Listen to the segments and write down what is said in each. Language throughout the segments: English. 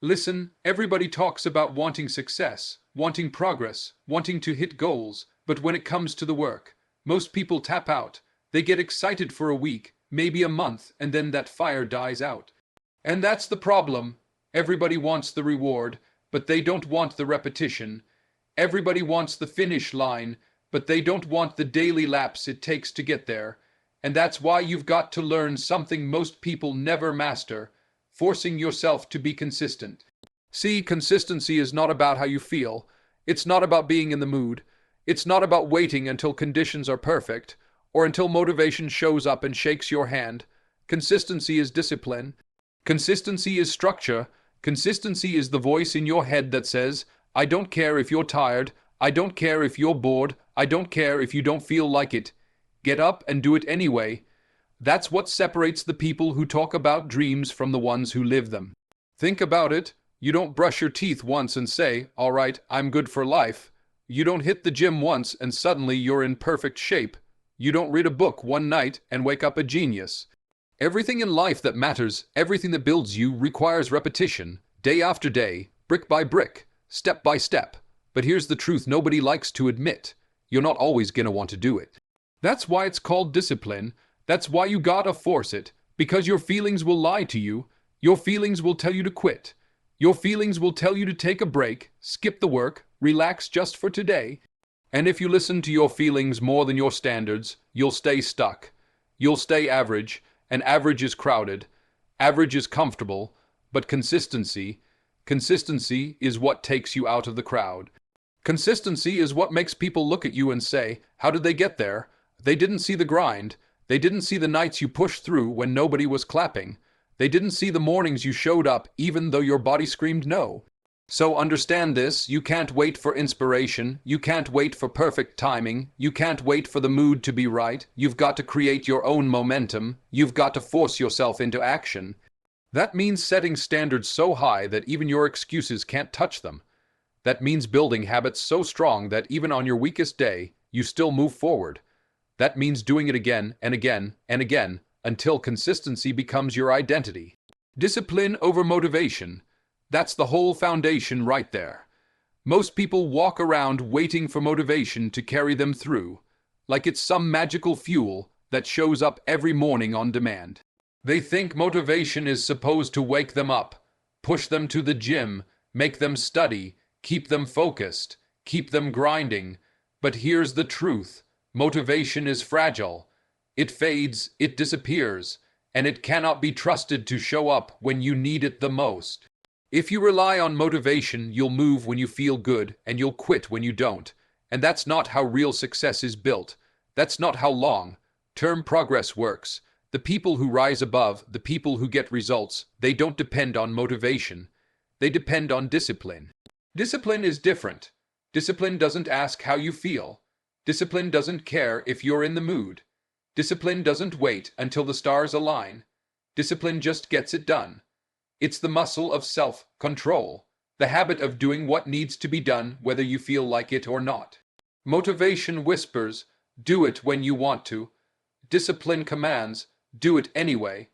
Listen, everybody talks about wanting success, wanting progress, wanting to hit goals, but when it comes to the work, most people tap out. They get excited for a week, maybe a month, and then that fire dies out. And that's the problem. Everybody wants the reward, but they don't want the repetition. Everybody wants the finish line, but they don't want the daily laps it takes to get there. And that's why you've got to learn something most people never master: forcing yourself to be consistent. See, consistency is not about how you feel. It's not about being in the mood. It's not about waiting until conditions are perfect, or until motivation shows up and shakes your hand. Consistency is discipline. Consistency is structure. Consistency is the voice in your head that says, I don't care if you're tired. I don't care if you're bored. I don't care if you don't feel like it. Get up and do it anyway. That's what separates the people who talk about dreams from the ones who live them. Think about it. You don't brush your teeth once and say, all right, I'm good for life. You don't hit the gym once and suddenly you're in perfect shape. You don't read a book one night and wake up a genius. Everything in life that matters, everything that builds you, requires repetition, day after day, brick by brick, step by step. But here's the truth nobody likes to admit. You're not always gonna want to do it. That's why it's called discipline. That's why you gotta force it, because your feelings will lie to you. Your feelings will tell you to quit. Your feelings will tell you to take a break, skip the work, relax just for today. And if you listen to your feelings more than your standards, you'll stay stuck. You'll stay average, and average is crowded. Average is comfortable, but consistency is what takes you out of the crowd. Consistency is what makes people look at you and say, how did they get there? They didn't see the grind. They didn't see the nights you pushed through when nobody was clapping. They didn't see the mornings you showed up even though your body screamed no. So understand this: you can't wait for inspiration. You can't wait for perfect timing. You can't wait for the mood to be right. You've got to create your own momentum. You've got to force yourself into action. That means setting standards so high that even your excuses can't touch them. That means building habits so strong that even on your weakest day, you still move forward. That means doing it again and again and again until consistency becomes your identity. Discipline over motivation. That's the whole foundation right there. Most people walk around waiting for motivation to carry them through, like it's some magical fuel that shows up every morning on demand. They think motivation is supposed to wake them up, push them to the gym, make them study, keep them focused, keep them grinding. But here's the truth. Motivation is fragile. It fades, it disappears, and it cannot be trusted to show up when you need it the most. If you rely on motivation, you'll move when you feel good, and you'll quit when you don't. And that's not how real success is built. That's not how long-term progress works. The people who rise above, the people who get results, they don't depend on motivation. They depend on discipline. Discipline is different. Discipline doesn't ask how you feel. Discipline doesn't care if you're in the mood. Discipline doesn't wait until the stars align. Discipline just gets it done. It's the muscle of self-control, the habit of doing what needs to be done whether you feel like it or not. Motivation whispers, do it when you want to. Discipline commands, do it anyway.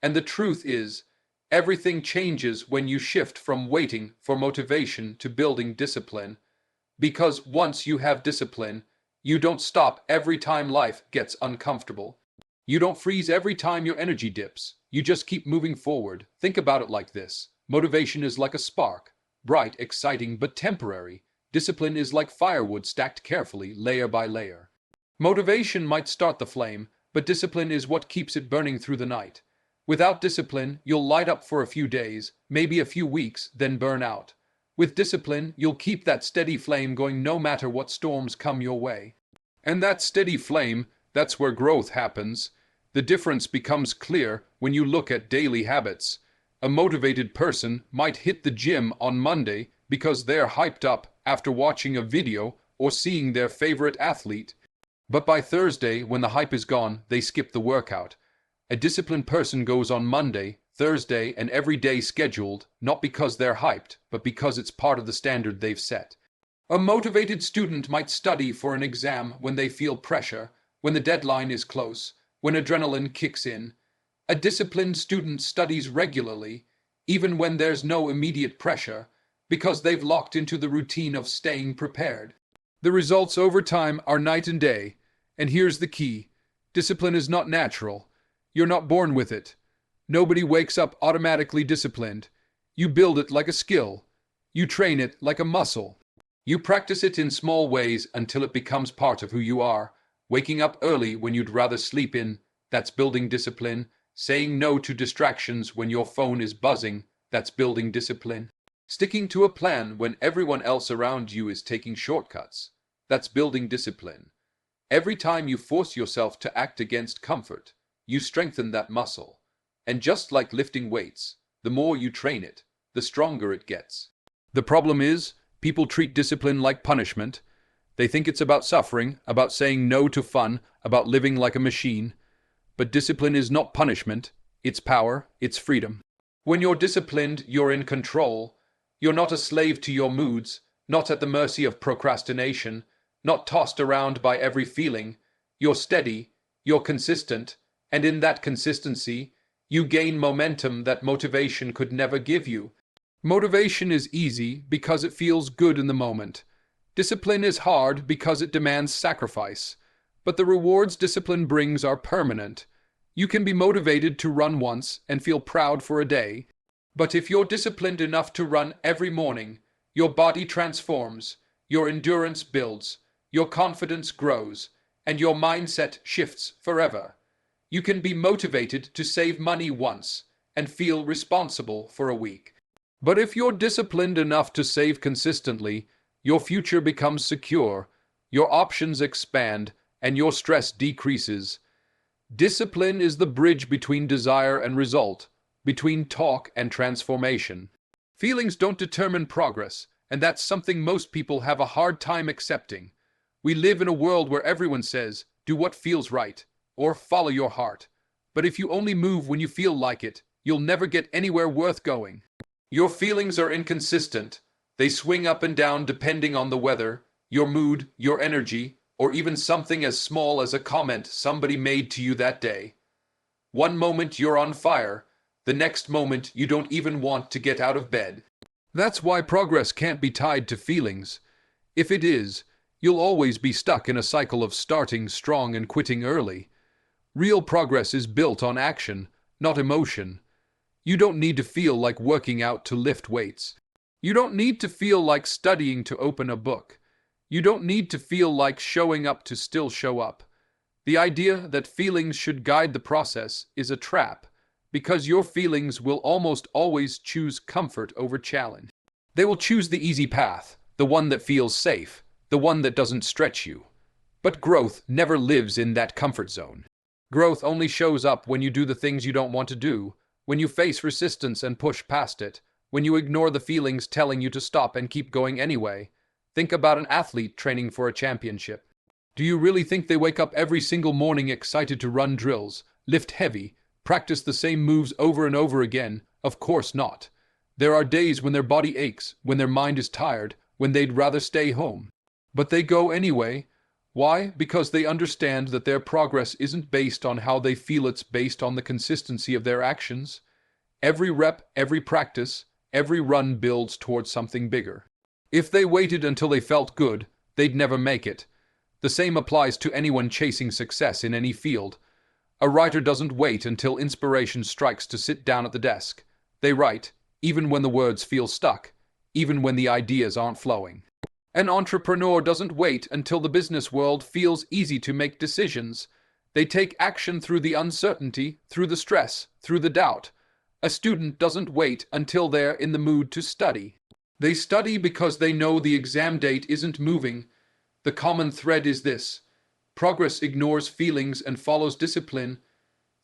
And the truth is, everything changes when you shift from waiting for motivation to building discipline. Because once you have discipline, you don't stop every time life gets uncomfortable. You don't freeze every time your energy dips. You just keep moving forward. Think about it like this. Motivation is like a spark. Bright, exciting, but temporary. Discipline is like firewood stacked carefully, layer by layer. Motivation might start the flame, but discipline is what keeps it burning through the night. Without discipline, you'll light up for a few days, maybe a few weeks, then burn out. With discipline, you'll keep that steady flame going no matter what storms come your way. And that steady flame, that's where growth happens. The difference becomes clear when you look at daily habits. A motivated person might hit the gym on Monday because they're hyped up after watching a video or seeing their favorite athlete. But by Thursday, when the hype is gone, they skip the workout. A disciplined person goes on Monday, Thursday, and every day scheduled, not because they're hyped, but because it's part of the standard they've set. A motivated student might study for an exam when they feel pressure, when the deadline is close, when adrenaline kicks in. A disciplined student studies regularly, even when there's no immediate pressure, because they've locked into the routine of staying prepared. The results over time are night and day, and here's the key. Discipline is not natural. You're not born with it. Nobody wakes up automatically disciplined. You build it like a skill. You train it like a muscle. You practice it in small ways until it becomes part of who you are. Waking up early when you'd rather sleep in, that's building discipline. Saying no to distractions when your phone is buzzing, that's building discipline. Sticking to a plan when everyone else around you is taking shortcuts, that's building discipline. Every time you force yourself to act against comfort, you strengthen that muscle. And just like lifting weights, the more you train it, the stronger it gets. The problem is, people treat discipline like punishment. They think it's about suffering, about saying no to fun, about living like a machine. But discipline is not punishment. It's power, it's freedom. When you're disciplined, you're in control. You're not a slave to your moods, not at the mercy of procrastination, not tossed around by every feeling. You're steady, you're consistent, and in that consistency, you gain momentum that motivation could never give you. Motivation is easy because it feels good in the moment. Discipline is hard because it demands sacrifice. But the rewards discipline brings are permanent. You can be motivated to run once and feel proud for a day. But if you're disciplined enough to run every morning, your body transforms, your endurance builds, your confidence grows, and your mindset shifts forever. You can be motivated to save money once and feel responsible for a week. But if you're disciplined enough to save consistently, your future becomes secure, your options expand, and your stress decreases. Discipline is the bridge between desire and result, between talk and transformation. Feelings don't determine progress, and that's something most people have a hard time accepting. We live in a world where everyone says, do what feels right, or follow your heart. But if you only move when you feel like it, you'll never get anywhere worth going. Your feelings are inconsistent. They swing up and down depending on the weather, your mood, your energy, or even something as small as a comment somebody made to you that day. One moment you're on fire, the next moment you don't even want to get out of bed. That's why progress can't be tied to feelings. If it is, you'll always be stuck in a cycle of starting strong and quitting early. Real progress is built on action, not emotion. You don't need to feel like working out to lift weights. You don't need to feel like studying to open a book. You don't need to feel like showing up to still show up. The idea that feelings should guide the process is a trap, because your feelings will almost always choose comfort over challenge. They will choose the easy path, the one that feels safe, the one that doesn't stretch you. But growth never lives in that comfort zone. Growth only shows up when you do the things you don't want to do, when you face resistance and push past it, when you ignore the feelings telling you to stop and keep going anyway. Think about an athlete training for a championship. Do you really think they wake up every single morning excited to run drills, lift heavy, practice the same moves over and over again? Of course not. There are days when their body aches, when their mind is tired, when they'd rather stay home. But they go anyway. Why? Because they understand that their progress isn't based on how they feel, it's based on the consistency of their actions. Every rep, every practice, every run builds towards something bigger. If they waited until they felt good, they'd never make it. The same applies to anyone chasing success in any field. A writer doesn't wait until inspiration strikes to sit down at the desk. They write, even when the words feel stuck, even when the ideas aren't flowing. An entrepreneur doesn't wait until the business world feels easy to make decisions. They take action through the uncertainty, through the stress, through the doubt. A student doesn't wait until they're in the mood to study. They study because they know the exam date isn't moving. The common thread is this: progress ignores feelings and follows discipline.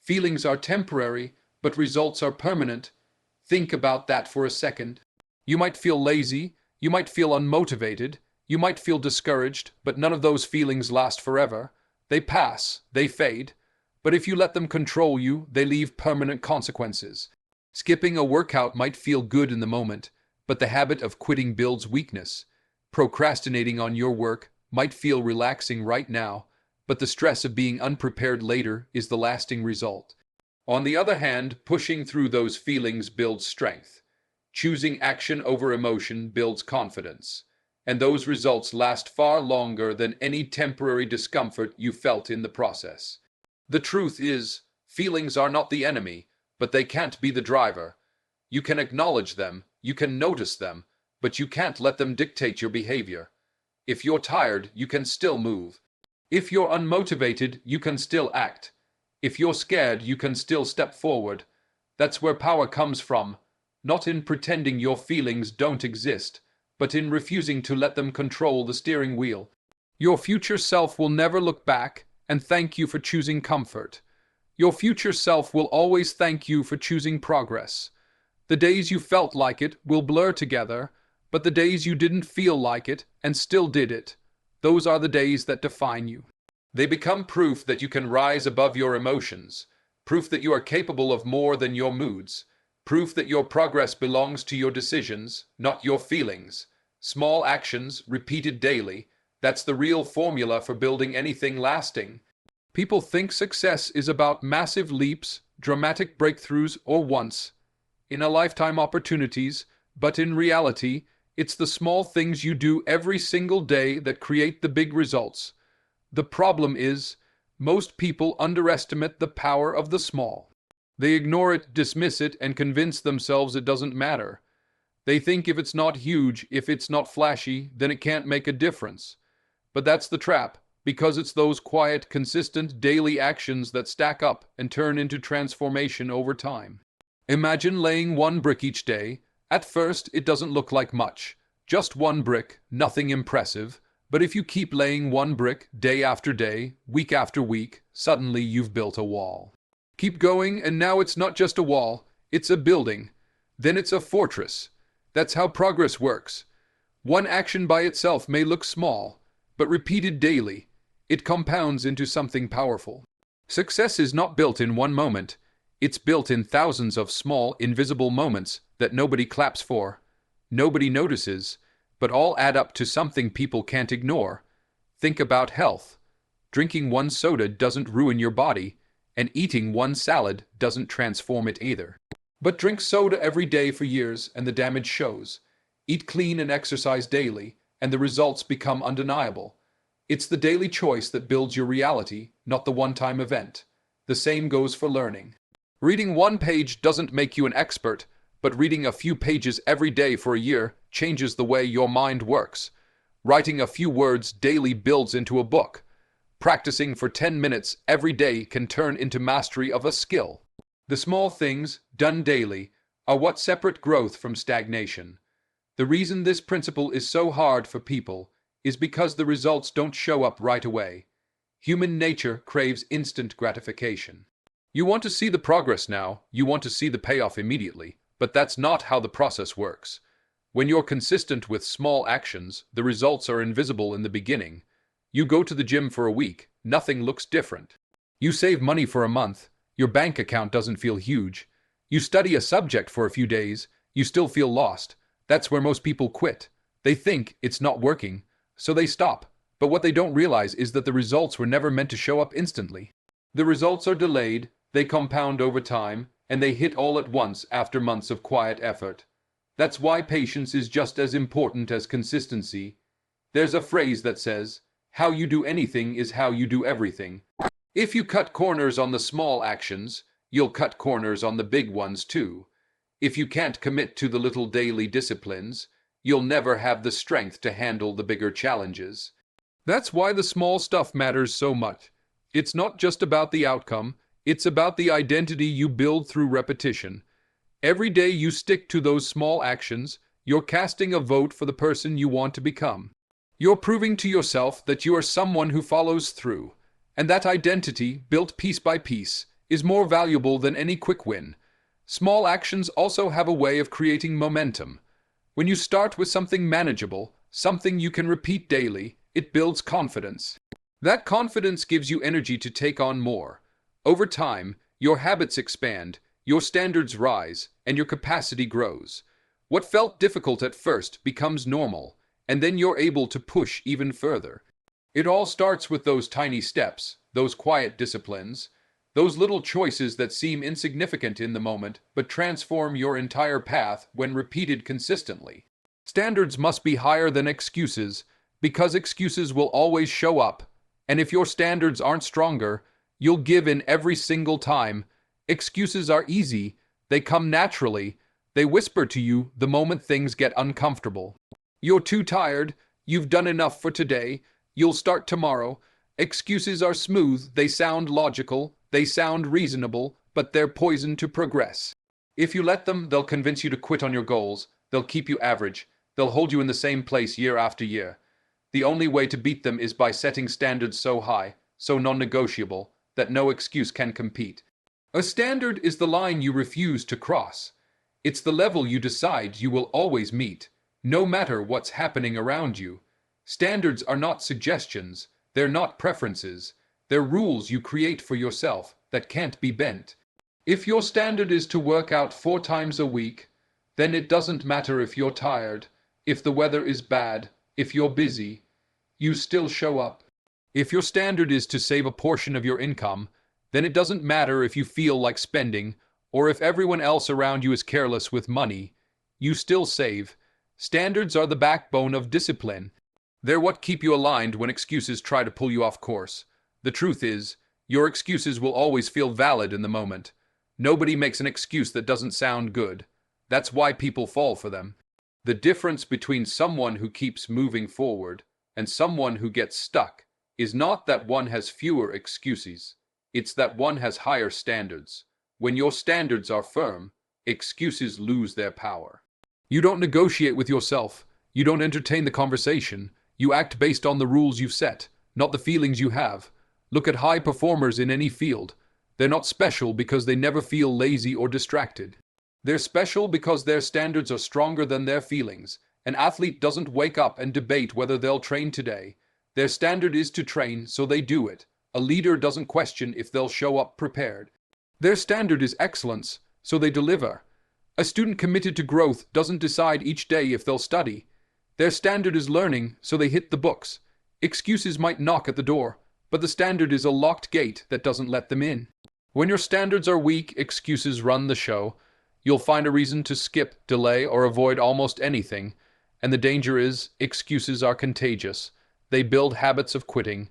Feelings are temporary, but results are permanent. Think about that for a second. You might feel lazy, you might feel unmotivated, you might feel discouraged, but none of those feelings last forever. They pass, they fade. But if you let them control you, they leave permanent consequences. Skipping a workout might feel good in the moment, but the habit of quitting builds weakness. Procrastinating on your work might feel relaxing right now, but the stress of being unprepared later is the lasting result. On the other hand, pushing through those feelings builds strength. Choosing action over emotion builds confidence. And those results last far longer than any temporary discomfort you felt in the process. The truth is, feelings are not the enemy, but they can't be the driver. You can acknowledge them, you can notice them, but you can't let them dictate your behavior. If you're tired, you can still move. If you're unmotivated, you can still act. If you're scared, you can still step forward. That's where power comes from, not in pretending your feelings don't exist, but in refusing to let them control the steering wheel. Your future self will never look back and thank you for choosing comfort. Your future self will always thank you for choosing progress. The days you felt like it will blur together, but the days you didn't feel like it and still did it, those are the days that define you. They become proof that you can rise above your emotions, proof that you are capable of more than your moods, proof that your progress belongs to your decisions, not your feelings. Small actions, repeated daily, that's the real formula for building anything lasting. People think success is about massive leaps, dramatic breakthroughs, or once-in-a-lifetime opportunities, but in reality, it's the small things you do every single day that create the big results. The problem is, most people underestimate the power of the small. They ignore it, dismiss it, and convince themselves it doesn't matter. They think if it's not huge, if it's not flashy, then it can't make a difference. But that's the trap, because it's those quiet, consistent, daily actions that stack up and turn into transformation over time. Imagine laying one brick each day. At first, it doesn't look like much. Just one brick, nothing impressive. But if you keep laying one brick day after day, week after week, suddenly you've built a wall. Keep going, and now it's not just a wall, it's a building. Then it's a fortress. That's how progress works. One action by itself may look small, but repeated daily, it compounds into something powerful. Success is not built in one moment. It's built in thousands of small, invisible moments that nobody claps for, nobody notices, but all add up to something people can't ignore. Think about health. Drinking one soda doesn't ruin your body, and eating one salad doesn't transform it either. But drink soda every day for years and the damage shows. Eat clean and exercise daily, and the results become undeniable. It's the daily choice that builds your reality, not the one-time event. The same goes for learning. Reading one page doesn't make you an expert, but reading a few pages every day for a year changes the way your mind works. Writing a few words daily builds into a book. Practicing for 10 minutes every day can turn into mastery of a skill. The small things, done daily, are what separate growth from stagnation. The reason this principle is so hard for people is because the results don't show up right away. Human nature craves instant gratification. You want to see the progress now, you want to see the payoff immediately, but that's not how the process works. When you're consistent with small actions, the results are invisible in the beginning. You go to the gym for a week, nothing looks different. You save money for a month, your bank account doesn't feel huge. You study a subject for a few days, you still feel lost. That's where most people quit. They think it's not working, so they stop. But what they don't realize is that the results were never meant to show up instantly. The results are delayed, they compound over time, and they hit all at once after months of quiet effort. That's why patience is just as important as consistency. There's a phrase that says, "How you do anything is how you do everything." If you cut corners on the small actions, you'll cut corners on the big ones too. If you can't commit to the little daily disciplines, you'll never have the strength to handle the bigger challenges. That's why the small stuff matters so much. It's not just about the outcome, it's about the identity you build through repetition. Every day you stick to those small actions, you're casting a vote for the person you want to become. You're proving to yourself that you are someone who follows through. And that identity, built piece by piece, is more valuable than any quick win. Small actions also have a way of creating momentum. When you start with something manageable, something you can repeat daily, it builds confidence. That confidence gives you energy to take on more. Over time, your habits expand, your standards rise, and your capacity grows. What felt difficult at first becomes normal, and then you're able to push even further. It all starts with those tiny steps, those quiet disciplines. Those little choices that seem insignificant in the moment but transform your entire path when repeated consistently. Standards must be higher than excuses, because excuses will always show up, and if your standards aren't stronger, you'll give in every single time. Excuses are easy, they come naturally, they whisper to you the moment things get uncomfortable. You're too tired, you've done enough for today, you'll start tomorrow. Excuses are smooth, they sound logical, they sound reasonable, but they're poison to progress. If you let them, they'll convince you to quit on your goals, they'll keep you average, they'll hold you in the same place year after year. The only way to beat them is by setting standards so high, so non-negotiable, that no excuse can compete. A standard is the line you refuse to cross. It's the level you decide you will always meet, no matter what's happening around you. Standards are not suggestions, they're not preferences, they're rules you create for yourself that can't be bent. If your standard is to work out 4 times a week, then it doesn't matter if you're tired, if the weather is bad, if you're busy, you still show up. If your standard is to save a portion of your income, then it doesn't matter if you feel like spending, or if everyone else around you is careless with money, you still save. Standards are the backbone of discipline. They're what keep you aligned when excuses try to pull you off course. The truth is, your excuses will always feel valid in the moment. Nobody makes an excuse that doesn't sound good. That's why people fall for them. The difference between someone who keeps moving forward and someone who gets stuck is not that one has fewer excuses. It's that one has higher standards. When your standards are firm, excuses lose their power. You don't negotiate with yourself. You don't entertain the conversation. You act based on the rules you've set, not the feelings you have. Look at high performers in any field. They're not special because they never feel lazy or distracted. They're special because their standards are stronger than their feelings. An athlete doesn't wake up and debate whether they'll train today. Their standard is to train, so they do it. A leader doesn't question if they'll show up prepared. Their standard is excellence, so they deliver. A student committed to growth doesn't decide each day if they'll study. Their standard is learning, so they hit the books. Excuses might knock at the door, but the standard is a locked gate that doesn't let them in. When your standards are weak, excuses run the show. You'll find a reason to skip, delay, or avoid almost anything. And the danger is, excuses are contagious. They build habits of quitting.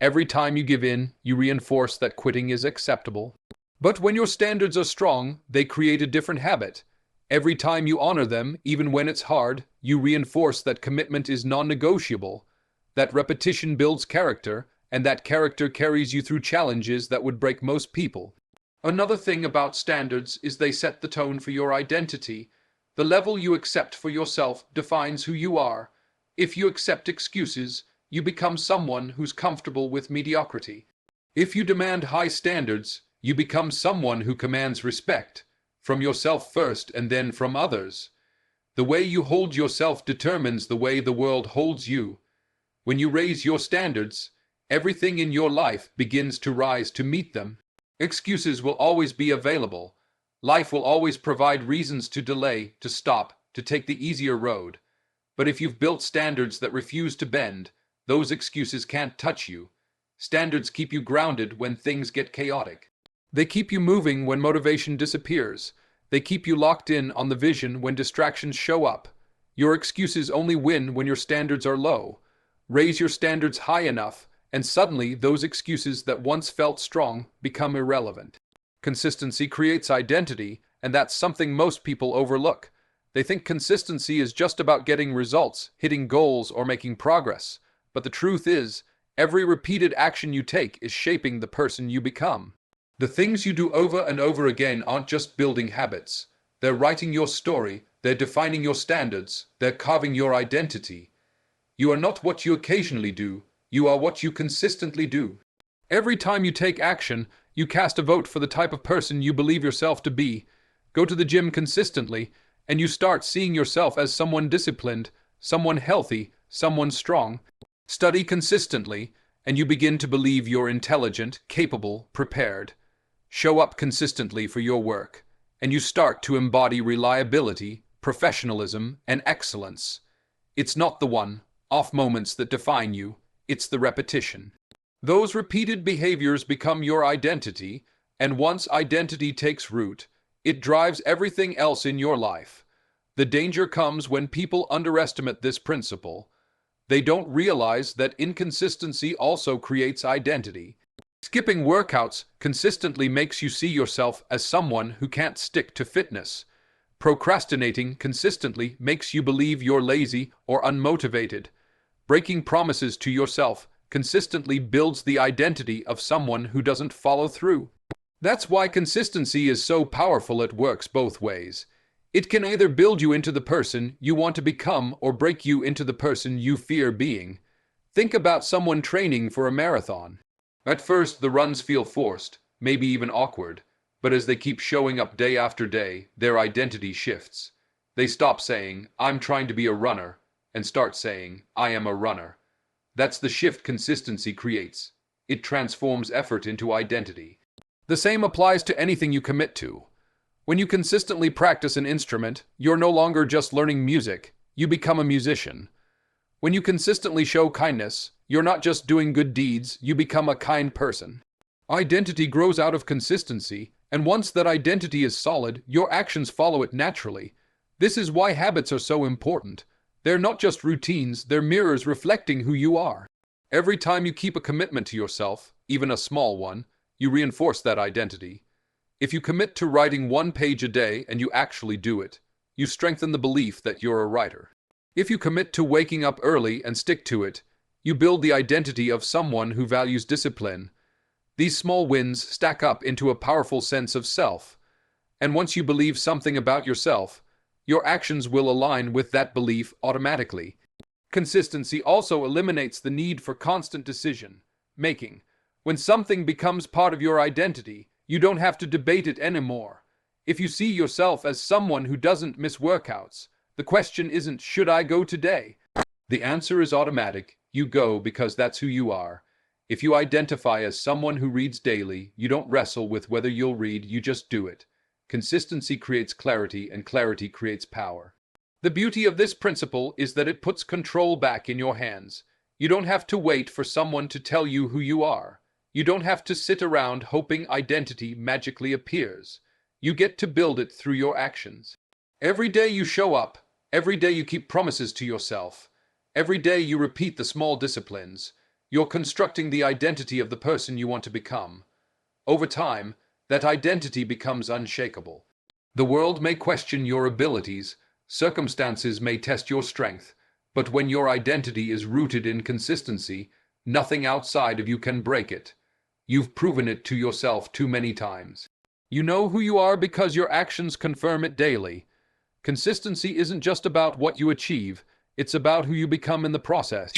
Every time you give in, you reinforce that quitting is acceptable. But when your standards are strong, they create a different habit. Every time you honor them, even when it's hard, you reinforce that commitment is non-negotiable. That repetition builds character, and that character carries you through challenges that would break most people. Another thing about standards is they set the tone for your identity. The level you accept for yourself defines who you are. If you accept excuses, you become someone who's comfortable with mediocrity. If you demand high standards, you become someone who commands respect, from yourself first and then from others. The way you hold yourself determines the way the world holds you. When you raise your standards, everything in your life begins to rise to meet them. Excuses will always be available. Life will always provide reasons to delay, to stop, to take the easier road. But if you've built standards that refuse to bend, those excuses can't touch you. Standards keep you grounded when things get chaotic. They keep you moving when motivation disappears. They keep you locked in on the vision when distractions show up. Your excuses only win when your standards are low. Raise your standards high enough, and suddenly those excuses that once felt strong become irrelevant. Consistency creates identity, and that's something most people overlook. They think consistency is just about getting results, hitting goals, or making progress. But the truth is, every repeated action you take is shaping the person you become. The things you do over and over again aren't just building habits. They're writing your story, they're defining your standards, they're carving your identity. You are not what you occasionally do, you are what you consistently do. Every time you take action, you cast a vote for the type of person you believe yourself to be. Go to the gym consistently, and you start seeing yourself as someone disciplined, someone healthy, someone strong. Study consistently, and you begin to believe you're intelligent, capable, prepared. Show up consistently for your work, and you start to embody reliability, professionalism, and excellence. It's not the one-off moments that define you, it's the repetition. Those repeated behaviors become your identity. And once identity takes root, it drives everything else in your life. The danger comes when people underestimate this principle. They don't realize that inconsistency also creates identity. Skipping workouts consistently makes you see yourself as someone who can't stick to fitness. Procrastinating consistently makes you believe you're lazy or unmotivated. Breaking promises to yourself consistently builds the identity of someone who doesn't follow through. That's why consistency is so powerful. It works both ways. It can either build you into the person you want to become or break you into the person you fear being. Think about someone training for a marathon. At first, the runs feel forced, maybe even awkward, but as they keep showing up day after day, their identity shifts. They stop saying, "I'm trying to be a runner," and start saying, "I am a runner." That's the shift consistency creates. It transforms effort into identity. The same applies to anything you commit to. When you consistently practice an instrument, you're no longer just learning music, you become a musician. When you consistently show kindness, you're not just doing good deeds, you become a kind person. Identity grows out of consistency, and once that identity is solid, your actions follow it naturally. This is why habits are so important. They're not just routines, they're mirrors reflecting who you are. Every time you keep a commitment to yourself, even a small one, you reinforce that identity. If you commit to writing 1 page a day and you actually do it, you strengthen the belief that you're a writer. If you commit to waking up early and stick to it, you build the identity of someone who values discipline. These small wins stack up into a powerful sense of self. And once you believe something about yourself, your actions will align with that belief automatically. Consistency also eliminates the need for constant decision making. When something becomes part of your identity, you don't have to debate it anymore. If you see yourself as someone who doesn't miss workouts, the question isn't, "Should I go today?" The answer is automatic. You go because that's who you are. If you identify as someone who reads daily, you don't wrestle with whether you'll read, you just do it. Consistency creates clarity, and clarity creates power. The beauty of this principle is that it puts control back in your hands. You don't have to wait for someone to tell you who you are. You don't have to sit around hoping identity magically appears. You get to build it through your actions. Every day you show up, every day you keep promises to yourself, every day you repeat the small disciplines, you're constructing the identity of the person you want to become. Over time, that identity becomes unshakable. The world may question your abilities, circumstances may test your strength, but when your identity is rooted in consistency, nothing outside of you can break it. You've proven it to yourself too many times. You know who you are because your actions confirm it daily. Consistency isn't just about what you achieve, it's about who you become in the process.